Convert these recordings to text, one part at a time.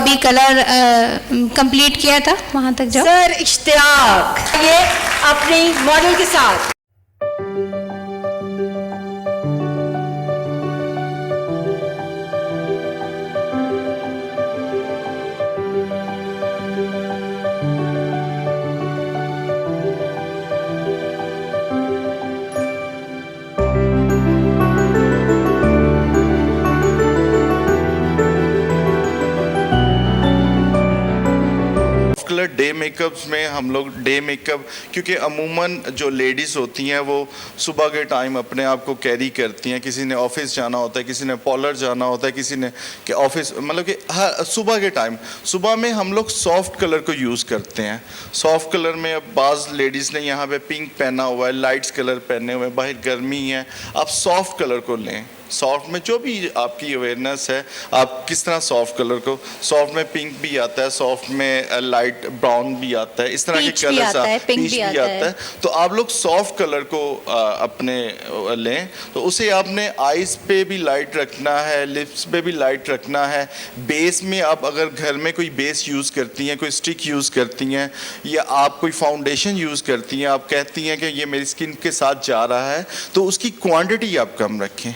अभी colour complete किया था, वहाँ तक जाओ। सर इश्तियाक, ये अपनी मॉडल के साथ। कलर डे मेकअप्स में हम लोग डे मेकअप, क्योंकि अमूमन जो लेडीज़ होती हैं वो सुबह के टाइम अपने आप को कैरी करती हैं, किसी ने ऑफिस जाना होता है, किसी ने पार्लर जाना होता है, किसी ने कि ऑफिस मतलब कि सुबह के टाइम, सुबह में हम लोग सॉफ्ट कलर को यूज़ करते हैं। सॉफ्ट कलर में अब बाज़ लेडीज़ ने यहाँ पे पिंक पहना हुआ है, लाइट्स कलर पहने हुए हैं, बाहर गर्मी है, आप सॉफ्ट कलर को लें। सॉफ्ट में जो भी आपकी अवेयरनेस है, आप किस तरह सॉफ्ट कलर को, सॉफ्ट में पिंक भी आता है, सॉफ्ट में लाइट ब्राउन भी आता है, इस तरह के कलर्स पीच भी आता है। तो आप लोग सॉफ्ट कलर को अपने लें, तो उसे आपने आईज पे भी लाइट रखना है, लिप्स पे भी लाइट रखना है। बेस में आप अगर घर में कोई बेस यूज़ करती हैं, कोई स्टिक यूज़ करती हैं, या आप कोई फाउंडेशन यूज़ करती हैं, आप कहती हैं कि ये मेरी स्किन के साथ जा रहा है, तो उसकी क्वांटिटी आप कम रखें।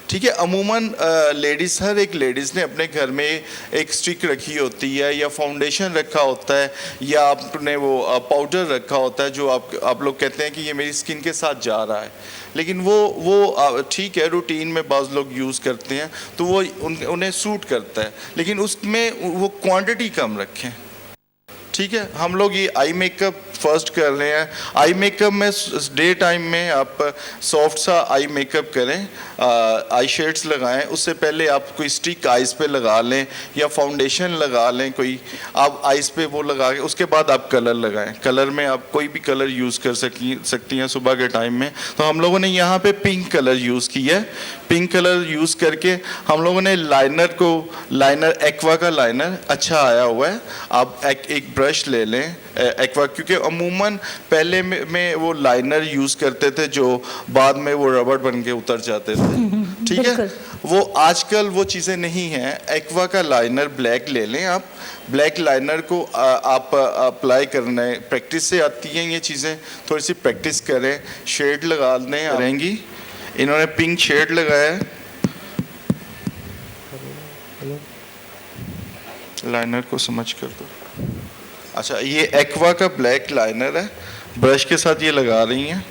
ठीक है, अमूमन लेडीज़, हर एक लेडीज़ ने अपने घर में एक स्टिक रखी होती है, या फाउंडेशन रखा होता है, या आपने वो पाउडर रखा होता है जो आप लोग कहते हैं कि ये मेरी स्किन के साथ जा रहा है। लेकिन वो ठीक है, रूटीन में बाज़ लोग यूज़ करते हैं तो वो उन्हें सूट करता है, लेकिन उसमें वो क्वांटिटी कम रखें। ठीक है, हम लोग ये आई मेकअप फर्स्ट कर रहे हैं। आई मेकअप में डे टाइम में आप सॉफ्ट सा आई मेकअप करें, आई शेड्स लगाएं, उससे पहले आप कोई स्टिक आइज़ पे लगा लें या फाउंडेशन लगा लें कोई, आप आइज़ पे वो लगा के उसके बाद आप कलर लगाएं। कलर में आप कोई भी कलर यूज़ कर सकती हैं सुबह के टाइम में। तो हम लोगों ने यहाँ पे पिंक कलर यूज़ किया है। पिंक कलर यूज़ करके हम लोगों ने लाइनर एक्वा का लाइनर अच्छा आया हुआ है, आप एक ब्रश ले लें एक्वा, क्योंकि अमूमन पहले में वो लाइनर यूज़ करते थे जो बाद में वो रबड़ बन के उतर जाते थे। ठीक है, वो आजकल वो चीज़ें नहीं हैं। एक्वा का लाइनर ब्लैक ले लें आप। ब्लैक लाइनर को आप अप्लाई करना है, प्रैक्टिस से आती हैं ये चीज़ें, थोड़ी सी प्रैक्टिस करें, शेड लगा दें रहेंगी। इन्होंने पिंक शेड लगाया है, लाइनर को समझ कर दो। अच्छा, ये एक्वा का ब्लैक लाइनर है, ब्रश के साथ ये लगा रही हैं।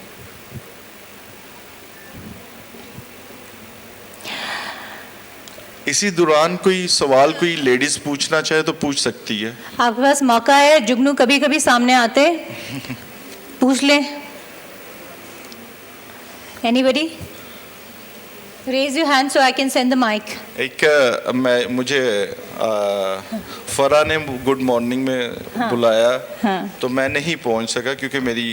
इसी दौरान कोई सवाल कोई लेडीज पूछना चाहे तो पूछ सकती है, आपके पास मौका है। जुगनू कभी कभी सामने आते, पूछ ले। Anybody? Raise your hand so I can send the mic. मुझे फरा ने गुड मॉर्निंग में बुलाया, तो मैं नहीं पहुंच सका क्योंकि मेरी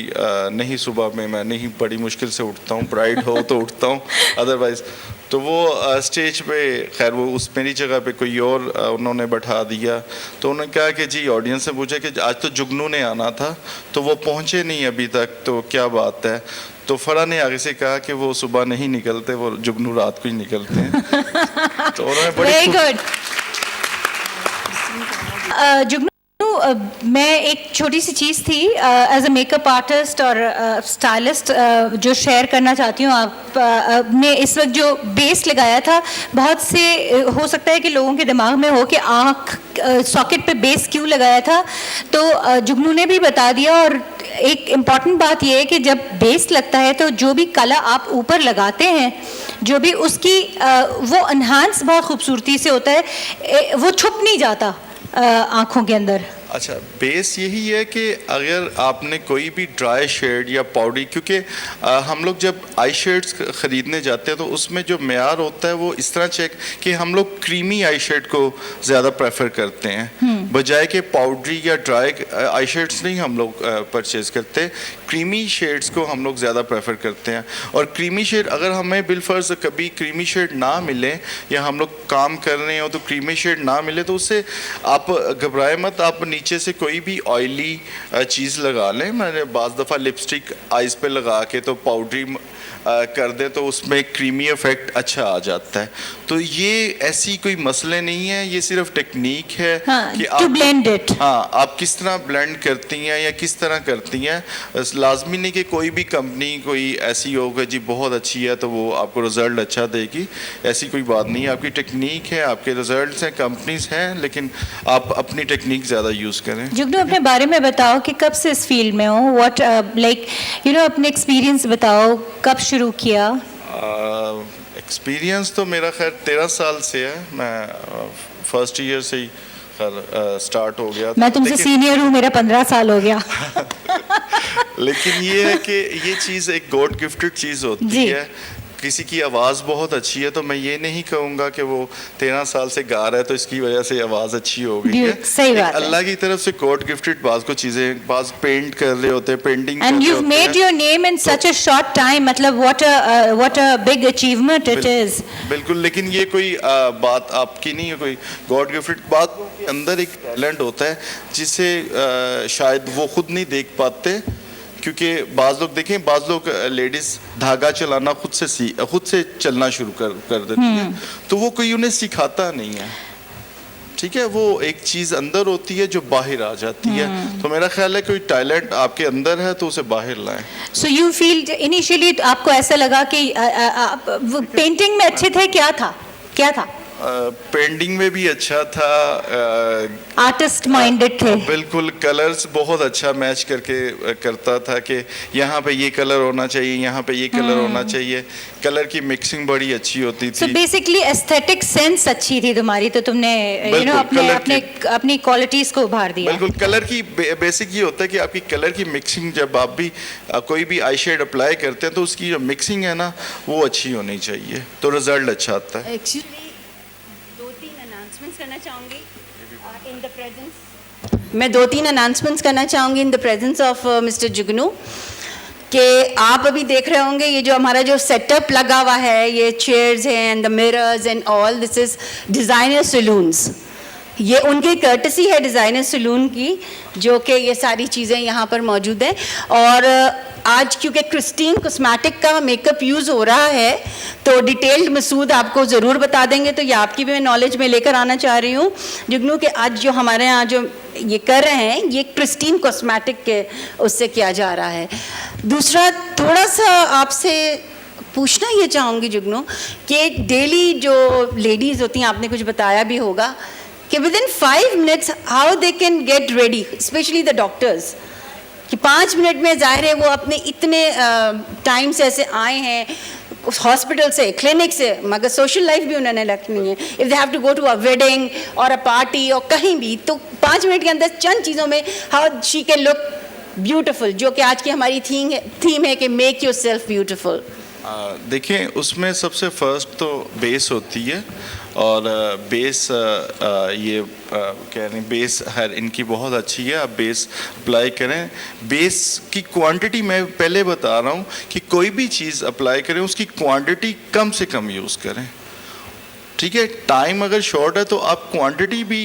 नहीं, सुबह में मैं नहीं, बड़ी मुश्किल से उठता हूँ, ब्राइड हो तो उठता हूँ, अदरवाइज तो वो स्टेज पे, खैर वो उस मेरी जगह पे कोई और उन्होंने बैठा दिया। तो उन्होंने कहा कि जी, ऑडियंस से पूछा कि आज तो जुगनू ने आना था तो वो पहुँचे नहीं अभी तक, तो क्या बात है। तो फरा ने आगे से कहा कि वो सुबह नहीं निकलते, वो जुगनू रात को ही निकलते हैं। तो उन्होंने बड़ी गुड। जुगनू, मैं एक छोटी सी चीज़ थी एज अ मेकअप आर्टिस्ट और स्टाइलिस्ट जो शेयर करना चाहती हूँ। आपने इस वक्त जो बेस लगाया था, बहुत से हो सकता है कि लोगों के दिमाग में हो कि आँख सॉकेट पे बेस क्यों लगाया था, तो जुगनू ने भी बता दिया। और एक इम्पॉर्टेंट बात यह है कि जब बेस लगता है तो जो भी कला आप ऊपर लगाते हैं, जो भी उसकी वो एनहांस बहुत खूबसूरती से होता है, वो छुप नहीं जाता आँखों के अंदर। अच्छा, बेस यही है कि अगर आपने कोई भी ड्राई शेड या पाउडर, क्योंकि हम लोग जब आई शेड्स ख़रीदने जाते हैं तो उसमें जो मेयार होता है वो इस तरह चेक कि हम लोग क्रीमी आई शेड को ज़्यादा प्रेफर करते हैं, बजाय कि पाउडरी या ड्राई आई शेड्स नहीं हम लोग परचेज़ करते, क्रीमी शेड्स को हम लोग ज़्यादा प्रेफर करते हैं। और क्रीमी शेड अगर हमें बिलफर्ज कभी क्रीमी शेड ना मिले या हम लोग काम कर रहे हो तो क्रीमी शेड ना मिले, तो उससे आप घबराए मत, आप नीचे से कोई भी ऑयली चीज़ लगा लें। मैंने बाज़ दफ़ा लिपस्टिक आइज़ पे लगा के तो पाउडरी कर दे तो उसमें क्रीमी इफेक्ट अच्छा आ जाता है। तो ये ऐसी कोई मसले नहीं है, ये सिर्फ टेक्निक है कि to blend it। हाँ, आप किस तरह ब्लेंड करती हैं या किस तरह करती हैं। लाजमी नहीं कि कोई भी कंपनी कोई ऐसी होगा जी बहुत अच्छी है तो वो आपको रिजल्ट अच्छा देगी, ऐसी कोई बात नहीं है। आपकी टेक्निक है, आपके रिजल्ट्स हैं, कंपनीज हैं, लेकिन आप अपनी टेक्निक ज़्यादा यूज़ करें। जुगनू अपने बारे में बताओ कि कब से इस फील्ड में हो, व्हाट लाइक यू नो अपने एक्सपीरियंस बताओ, कब शुरू किया? एक्सपीरियंस तो मेरा खैर 13 साल से है, मैं फर्स्ट ईयर से ही खैर स्टार्ट हो गया था। मैं तुमसे सीनियर हूँ, मेरा 15 साल हो गया। लेकिन ये है कि ये चीज़ एक गॉड गिफ्टेड चीज़ होती है। किसी की आवाज़ बहुत अच्छी है तो मैं ये नहीं कहूँगा कि वो 13 साल से गा रहा है तो इसकी वजह से आवाज़ अच्छी हो गई है। सही बात है। अल्लाह की तरफ से गॉड गिफ्टेड बाज़ को चीज़ें, बाज़ पेंट कर रहे होते हैं, painting and you made your name in such a short time, मतलब what a big achievement it is. बिल्कुल, लेकिन ये कोई बात आपकी नहीं है, कोई गॉड गिफ्टेड बात के अंदर एक टैलेंट होता है जिसे शायद वो खुद नहीं देख पाते। क्योंकि बाज़ लोग देखें, बाज़ लोग लेडीज़ धागा चलाना खुद से चलना शुरू कर देती हैं, तो वो कोई उन्हें सिखाता नहीं है। ठीक है, वो एक चीज़ अंदर होती है जो बाहर आ जाती है। तो मेरा ख्याल है कोई टैलेंट आपके अंदर है तो उसे बाहर लाएं। सो यू फील इनिशियली आपको ऐसा लगा कि पेंटिंग में अच्छे थे, क्या था? पेंटिंग में भी अच्छा था, आर्टिस्ट माइंडेड थे। बिल्कुल, कलर्स बहुत अच्छा मैच करके करता था कि यहाँ पे ये कलर होना चाहिए, यहाँ पे ये कलर होना चाहिए। कलर की मिक्सिंग बड़ी अच्छी होती थी। सो बेसिकली एस्थेटिक सेंस अच्छी थी तुम्हारी, तो तुमने यू नो अपनी क्वालिटीज को उभार दिया। बिल्कुल, कलर की बेसिक ये होता है कि आपकी कलर की मिक्सिंग, जब आप भी कोई भी आई शेड अप्लाई करते हैं तो उसकी जो मिक्सिंग है ना वो अच्छी होनी चाहिए, तो रिजल्ट अच्छा आता है। करना चाहूँगी इन द प्रेजेंस, मैं 2-3 अनाउंसमेंट्स करना चाहूँगी in the presence of mister जुगनू। कि आप अभी देख रहे होंगे ये जो हमारा जो सेटअप लगा हुआ है, ये चेयर्स हैं and the mirrors and all, this is designer salons. ये उनकी कर्टसी है डिज़ाइनर सलून की, जो कि ये सारी चीज़ें यहाँ पर मौजूद हैं। और आज क्योंकि क्रिस्टीन कॉस्मेटिक का मेकअप यूज़ हो रहा है तो डिटेल्ड मसूद आपको ज़रूर बता देंगे, तो ये आपकी भी मैं नॉलेज में लेकर आना चाह रही हूँ जुगनू कि आज जो हमारे यहाँ जो ये कर रहे हैं ये क्रिस्टीन कॉस्मेटिक के उससे किया जा रहा है। दूसरा, थोड़ा सा आपसे पूछना ये चाहूँगी जुगनू कि डेली जो लेडीज़ होती हैं, आपने कुछ बताया भी होगा कि with in 5 minutes how they can get ready, specially the doctors, कि 5 मिनट में ज़ाहिर है वो अपने इतने टाइम से ऐसे आए हैं हॉस्पिटल से, क्लिनिक से, मगर सोशल लाइफ भी उन्होंने रखनी है। If they have to go to a wedding और अ पार्टी और कहीं भी, तो 5 मिनट के अंदर चंद चीज़ों में how she can look beautiful, जो कि आज की हमारी थीम है कि मेक योर सेल्फ ब्यूटिफुल। देखिए, उसमें सबसे फर्स्ट तो बेस होती है, और बेस ये कह रहे हैं बेस हर इनकी बहुत अच्छी है, आप बेस अप्लाई करें। बेस की क्वांटिटी मैं पहले बता रहा हूँ कि कोई भी चीज़ अप्लाई करें उसकी क्वांटिटी कम से कम यूज़ करें। ठीक है, टाइम अगर शॉर्ट है तो आप क्वांटिटी भी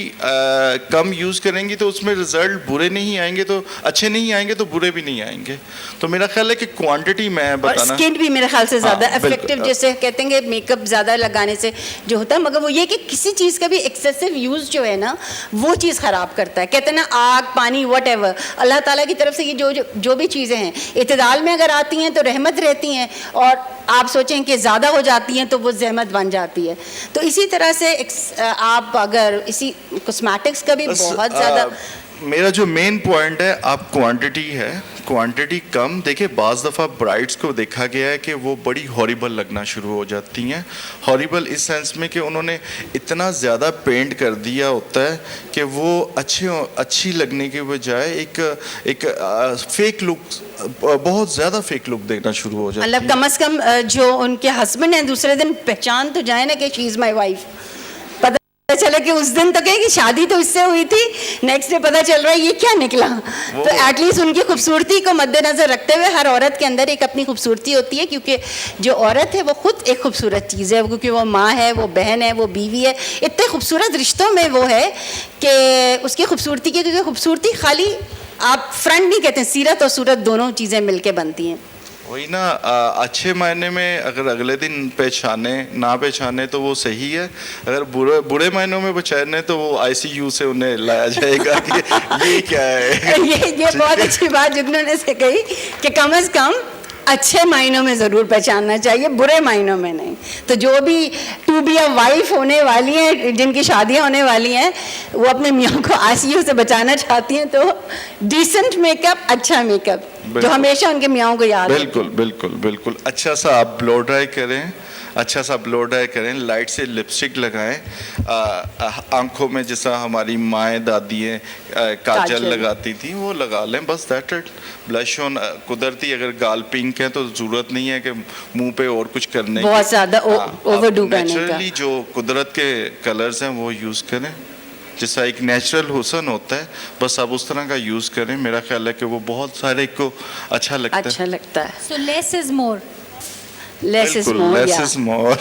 कम यूज़ करेंगी तो उसमें रिजल्ट बुरे नहीं आएंगे, तो अच्छे नहीं आएंगे तो बुरे भी नहीं आएंगे। तो मेरा ख्याल है कि क्वांटिटी मैं बताना, और स्किन भी मेरे ख्याल से ज़्यादा इफेक्टिव, जैसे कहते हैं कि मेकअप ज़्यादा लगाने से जो होता है, मगर वो ये कि किसी चीज़ का भी एक्सेसिव यूज़ जो है ना वो चीज़ ख़राब करता है। कहते हैं ना आग पानी वट एवर, अल्लाह ताला की तरफ से ये जो भी चीज़ें हैं इतदाल में अगर आती हैं तो रहमत रहती हैं, और आप सोचें कि ज़्यादा हो जाती हैं तो वो ज़हमत बन जाती है। तो इसी तरह से आप अगर इसी कॉस्मेटिक्स का भी बहुत ज़्यादा, मेरा जो मेन पॉइंट है आप क्वांटिटी है, क्वांटिटी कम। देखिए, बाज़ दफ़ा ब्राइड्स को देखा गया है कि वो बड़ी हॉरिबल लगना शुरू हो जाती हैं। हॉरिबल इस सेंस में कि उन्होंने इतना ज़्यादा पेंट कर दिया होता है कि वो अच्छी लगने के बजाय एक फेक लुक, बहुत ज़्यादा फेक लुक देखना शुरू हो जाता है। मतलब कम से कम जो उनके हस्बैंड हैं दूसरे दिन पहचान तो जाए ना कि शी इज़ माई वाइफ। पता चला कि उस दिन तक है कि शादी तो इससे हुई थी, नेक्स्ट डे पता चल रहा है ये क्या निकला। तो एटलीस्ट उनकी खूबसूरती को मद्देनज़र रखते हुए, हर औरत के अंदर एक अपनी खूबसूरती होती है, क्योंकि जो औरत है वो खुद एक खूबसूरत चीज़ है, क्योंकि वो माँ है, वो बहन है, वो बीवी है। इतने खूबसूरत रिश्तों में वो है कि उसकी खूबसूरती क्योंकि खूबसूरती खाली आप फ्रंट नहीं कहते, सीरत और सूरत दोनों चीज़ें मिलके बनती हैं। वही ना, अच्छे मायने में अगर अगले दिन पहचाने ना पहचाने तो वो सही है, अगर बुरे बुरे मायनों में पहचाने तो वो आईसीयू से उन्हें लाया जाएगा कि ये क्या है। ये बहुत अच्छी बात जुगनू ने से कही कि कम से कम अच्छे मायनों में ज़रूर पहचानना चाहिए, बुरे मायनों में नहीं। तो जो भी टू बी अ वाइफ होने वाली हैं, जिनकी शादियां होने वाली हैं, वो अपने मियाँ को आईसीयू से बचाना चाहती हैं, तो डिसेंट मेकअप, अच्छा मेकअप जो हमेशा उनके मियाँ को याद रहे। बिल्कुल बिल्कुल बिल्कुल। अच्छा सा आप ब्लो ड्राई करें, अच्छा सा ब्लो ड्राई करें, लाइट से लिपस्टिक लगाएं, आंखों में जैसा हमारी माएँ दादियाँ काजल लगाती थी वो लगा लें, बस दैट इट। ब्लश ऑन कुदरती, अगर गाल पिंक है तो ज़रूरत नहीं है कि मुंह पे और कुछ करने की, बहुत ज़्यादा ओवरडू करने का। नेचुरली जो कुदरत के कलर्स हैं वो यूज़ करें, जैसा एक नेचुरल हुसन होता है, बस आप उस तरह का यूज़ करें। मेरा ख्याल है कि वो बहुत सारे को अच्छा लगता है। अच्छा लगता है। So less is more. Less is बिल्कुल, मोर। less is more।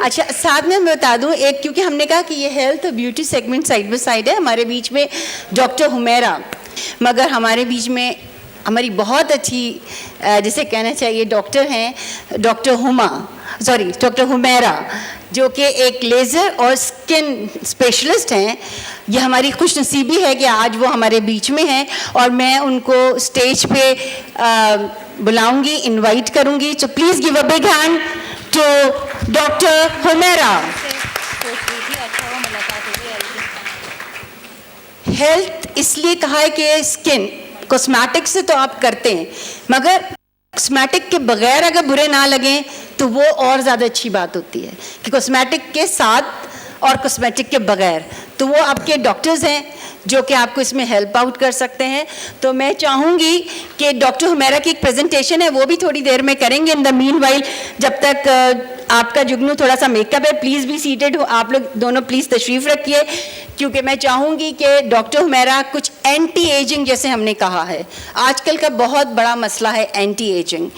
अच्छा, साथ में मैं बता दूं एक, क्योंकि हमने कहा कि ये हेल्थ और beauty segment side by side है, हमारे बीच में डॉक्टर हुमैरा, मगर हमारे बीच में हमारी बहुत अच्छी जिसे कहना चाहिए डॉक्टर हैं, डॉक्टर हुमैरा, जो कि एक लेज़र और स्किन स्पेशलिस्ट हैं। ये हमारी खुशनसीबी है कि आज वो हमारे बीच में हैं और मैं उनको स्टेज पे बुलाऊंगी, इनवाइट करूंगी। तो please give a big hand to doctor Humaira. Health इसलिए कहा है कि स्किन कॉस्मेटिक से तो आप करते हैं, मगर कॉस्मेटिक के बगैर अगर बुरे ना लगें तो वो और ज़्यादा अच्छी बात होती है कि कॉस्मेटिक के साथ और कॉस्मेटिक के बगैर। तो वो आपके डॉक्टर्स हैं जो कि आपको इसमें हेल्प आउट कर सकते हैं। तो मैं चाहूँगी कि डॉक्टर हुमैरा की एक प्रेजेंटेशन है वो भी थोड़ी देर में करेंगे। इन द मीनवाइल जब तक आपका जुगनू थोड़ा सा मेकअप है, प्लीज़ बी सीटेड हो, आप लोग दोनों प्लीज़ तशरीफ़ रखिए, क्योंकि मैं चाहूँगी कि डॉक्टर हुमैरा कुछ एंटी एजिंग, जैसे हमने कहा है आजकल का बहुत बड़ा मसला है एंटी एजिंग,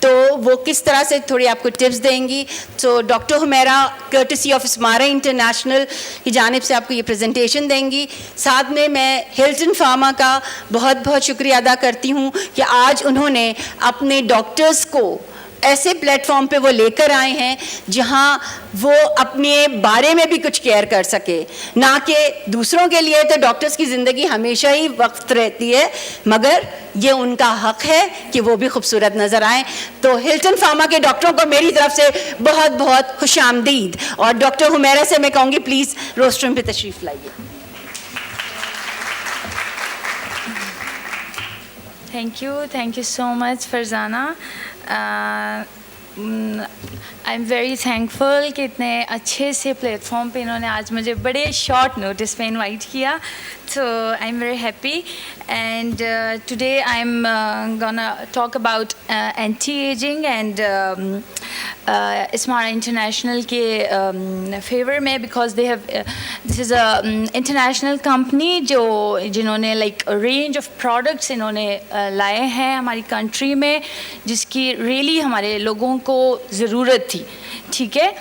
तो वो किस तरह से थोड़ी आपको टिप्स देंगी। तो doctor Humaira courtesy of Smara International की जानिब से आपको ये प्रेजेंटेशन देंगी। साथ में मैं हिल्टन फार्मा का बहुत बहुत शुक्रिया अदा करती हूँ कि आज उन्होंने अपने डॉक्टर्स को ऐसे प्लेटफॉर्म पे वो लेकर आए हैं जहां वो अपने बारे में भी कुछ केयर कर सके, ना कि दूसरों के लिए। तो डॉक्टर्स की ज़िंदगी हमेशा ही वक्त रहती है, मगर ये उनका हक है कि वो भी खूबसूरत नज़र आए। तो हिल्टन फार्मा के डॉक्टरों को मेरी तरफ से बहुत बहुत खुश आमदीद। और डॉक्टर हुमैरा से मैं कहूँगी प्लीज़ रोस्ट्रम पे तशरीफ़ लाइए। Thank you so much Farzana. I am very thankful कि इतने अच्छे से प्लेटफॉर्म पे इन्होंने आज मुझे बड़े शॉर्ट नोटिस पे इनवाइट किया। So I'm very happy, and today I'm gonna talk about anti-aging and Smara International के favor में, because they have this is a international company जिन्होंने like a range of products इन्होंने लाए हैं हमारी country में, जिसकी really हमारे लोगों को ज़रूरत थी। ठीक है,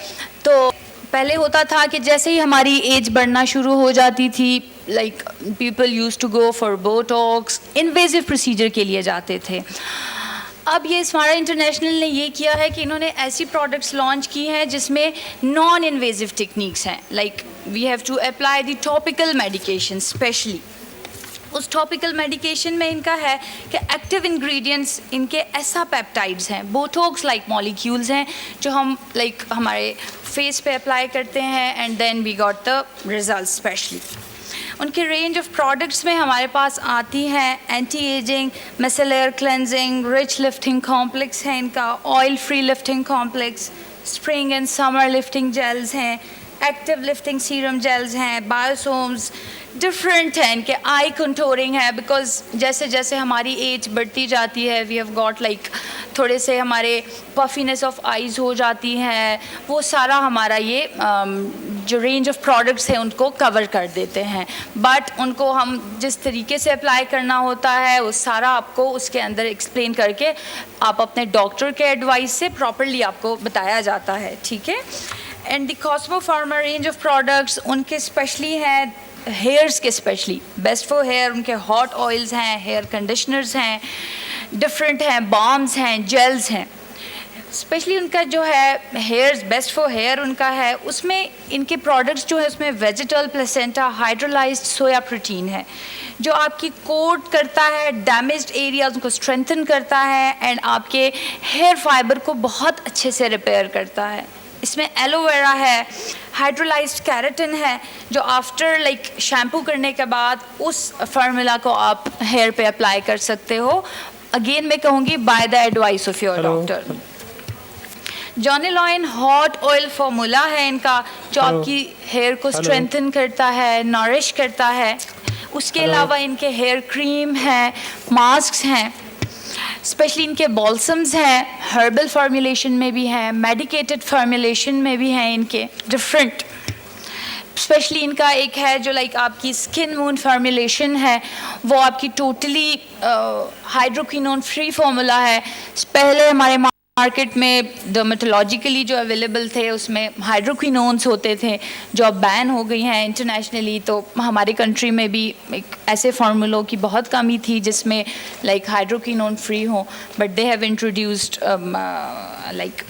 तो पहले होता था कि जैसे ही हमारी एज बढ़ना शुरू हो जाती थी, like people use to go for Botox, invasive procedure के लिए जाते थे। अब ये स्मारा इंटरनेशनल ने ये किया है कि इन्होंने ऐसी प्रोडक्ट्स लॉन्च की हैं जिसमें नॉन इन्वेजिव टेक्निक्स हैं। Like we have to apply the topical medication specially. उस टॉपिकल मेडिकेशन में इनका है कि एक्टिव इंग्रेडिएंट्स इनके ऐसा पेप्टाइड्स हैं, बोटॉक्स लाइक मॉलिक्यूल्स हैं, जो हम लाइक हमारे फेस पे अप्लाई करते हैं and then we got the result. Specially उनके रेंज ऑफ प्रोडक्ट्स में हमारे पास आती हैं anti ageing, micellar cleansing, rich lifting complex है इनका, oil free lifting complex, spring and summer lifting gels हैं, एक्टिव लिफ्टिंग सीरम जेल्स हैं, बायोसोम्स डिफरेंट हैं इनके, आई कंटूरिंग है, बिकॉज जैसे जैसे हमारी एज बढ़ती जाती है वी हैव गॉट लाइक थोड़े से हमारे पफीनेस ऑफ आइज़ हो जाती हैं, वो सारा हमारा ये जो रेंज ऑफ प्रोडक्ट्स हैं उनको कवर कर देते हैं। बट उनको हम जिस तरीके से अप्लाई करना होता है वो सारा आपको उसके अंदर एक्सप्लेन करके आप अपने डॉक्टर के एडवाइस से प्रॉपरली आपको बताया जाता है। ठीक है, and the Cosmo pharma range of products उनके स्पेशली हैं हेयर्स के, स्पेशली बेस्ट फॉर हेयर, उनके हॉट ऑयल्स हैं, हेयर कंडीशनर्स हैं, डिफरेंट हैं, बाम्स हैं, जेल्स हैं। स्पेशली उनका जो है हेयर्स बेस्ट फॉर हेयर उनका है, उसमें इनके प्रोडक्ट्स जो है उसमें vegetal placenta hydrolysed soya protein है जो आपकी कोट करता है, डैमेज्ड एरियाज को स्ट्रेंथन करता है एंड आपके हेयर फाइबर को बहुत अच्छे से रिपेयर करता है। इसमें एलोवेरा है, हाइड्रोलाइज्ड कैरेटिन है जो आफ्टर लाइक शैम्पू करने के बाद उस फार्मूला को आप हेयर पे अप्लाई कर सकते हो। अगेन मैं कहूँगी by the advice of your doctor. जॉनीलॉइन हॉट ऑयल फार्मूला है इनका जो आपकी हेयर को स्ट्रेंथन करता है, नॉरिश करता है। उसके अलावा इनके हेयर क्रीम हैं, मास्क हैं, स्पेशली इनके बॉल्सम्स हैं, हर्बल फार्मूलेशन में भी हैं, मेडिकेटेड फार्मूलेशन में भी हैं इनके डिफरेंट। स्पेशली इनका एक है जो लाइक आपकी स्किन मून फार्मूलेशन है, वो आपकी टोटली हाइड्रोक्विनोन फ्री फार्मूला है। पहले हमारे मार्केट में डर्मेटोलॉजिकली जो अवेलेबल थे उसमें हाइड्रोक्विनोन्स होते थे जो अब बैन हो गई हैं इंटरनेशनली। तो हमारे कंट्री में भी एक ऐसे फार्मूलों की बहुत कमी थी जिसमें लाइक हाइड्रोक्विनोन फ्री हो, but they have introduced like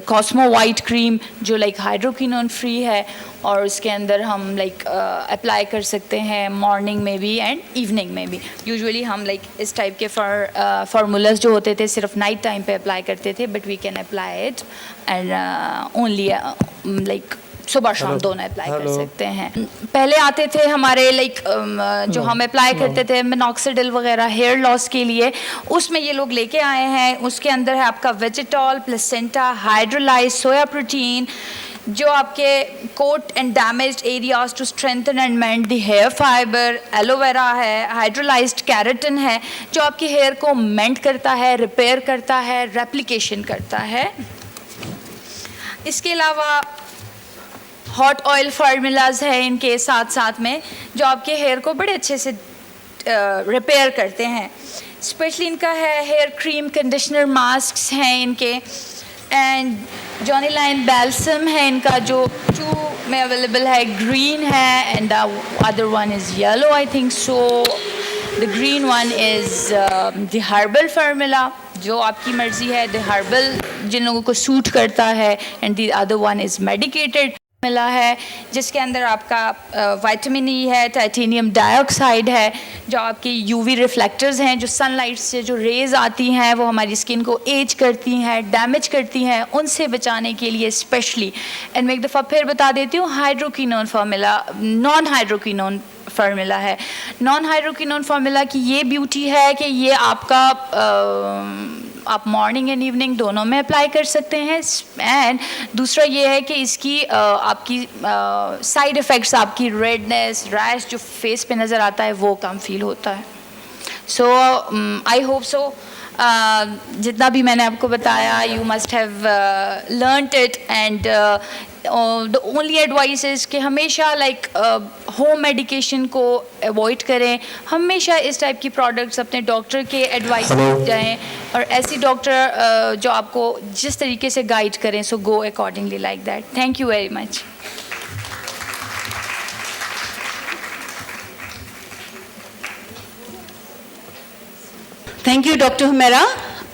Cosmo white cream जो लाइक हाइड्रोक्विनोन फ्री है और उसके अंदर हम लाइक अप्लाई कर सकते हैं मॉर्निंग में भी एंड इवनिंग में भी। यूजुअली हम लाइक इस टाइप के फार्मूलाज जो होते थे सिर्फ नाइट टाइम पे अप्लाई करते थे, but we can apply it and only like सुबह शाम दोनों अप्लाई कर सकते हैं। पहले आते थे हमारे लाइक जो हम अप्लाई करते थे मिनॉक्सिडिल वगैरह हेयर लॉस के लिए, उसमें ये लोग लेके आए हैं। उसके अंदर है आपका vegetol placenta hydrolyse soya protein जो आपके coat and damaged areas to strengthen and mend the hair fibre. Aloe vera है, हाइड्रोलाइज्ड कैरेटिन है जो आपके हेयर को मेंट करता है, रिपेयर करता है, रेप्लिकेशन करता है। इसके अलावा हॉट ऑयल फार्मूलाज है इनके साथ साथ में जो आपके हेयर को बड़े अच्छे से रिपेयर करते हैं। स्पेशली इनका है हेयर क्रीम, कंडीशनर, मास्क हैं इनके एंड जॉनीलाइन बैल्सम है इनका जो 2 में अवेलेबल है, ग्रीन है and other one is yellow I think so. The green one is the herbal formula जो आपकी मर्ज़ी है, द हर्बल जिन लोगों को सूट करता है and the other one is medicated मिला है जिसके अंदर आपका विटामिन ई है, टाइटेनियम डाइऑक्साइड है जो आपकी यूवी रिफ्लेक्टर्स हैं जो सनलाइट से जो रेज़ आती हैं वो हमारी स्किन को एज करती हैं, डैमेज करती हैं, उनसे बचाने के लिए स्पेशली। एंड मैं एक दफ़ा फिर बता देती हूँ hydroquinone formula non hydroquinone formula है। नॉन हाइड्रोक्विनोन फार्मूला की ये ब्यूटी है कि ये आपका आप मॉर्निंग एंड इवनिंग दोनों में अप्लाई कर सकते हैं एंड दूसरा ये है कि इसकी आपकी साइड इफ़ेक्ट्स आपकी रेडनेस, रैश जो फेस पे नज़र आता है वो कम फील होता है। सो आई होप सो जितना भी मैंने आपको बताया you must have learned it and the only advice is कि हमेशा लाइक होम मेडिकेशन को अवॉइड करें, हमेशा इस टाइप की प्रोडक्ट्स अपने डॉक्टर के एडवाइस जाएं और ऐसी डॉक्टर जो आपको जिस तरीके से गाइड करें so go accordingly like that. Thank you very much. Thank you doctor Humaira.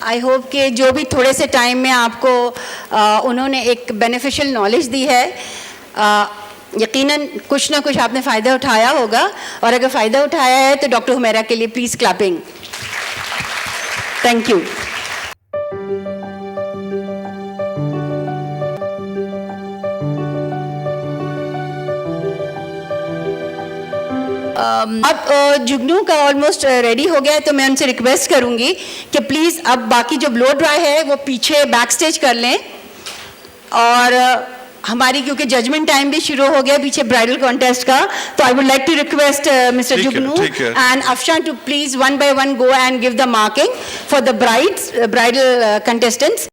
I hope कि जो भी थोड़े से टाइम में आपको उन्होंने एक बेनिफिशियल नॉलेज दी है, यकीनन कुछ ना कुछ आपने फ़ायदा उठाया होगा और अगर फ़ायदा उठाया है तो डॉक्टर हुमैरा के लिए प्लीज़ क्लैपिंग। Thank you. अब जुगनू का ऑलमोस्ट रेडी हो गया है तो मैं उनसे रिक्वेस्ट करूंगी कि प्लीज़ अब बाकी जो ब्लो ड्राई है वो पीछे बैक स्टेज कर लें और हमारी क्योंकि जजमेंट टाइम भी शुरू हो गया पीछे ब्राइडल कॉन्टेस्ट का, तो I would like to request mister Jugnu and Afshan to please one by one go and give the marking for the bridal contestants.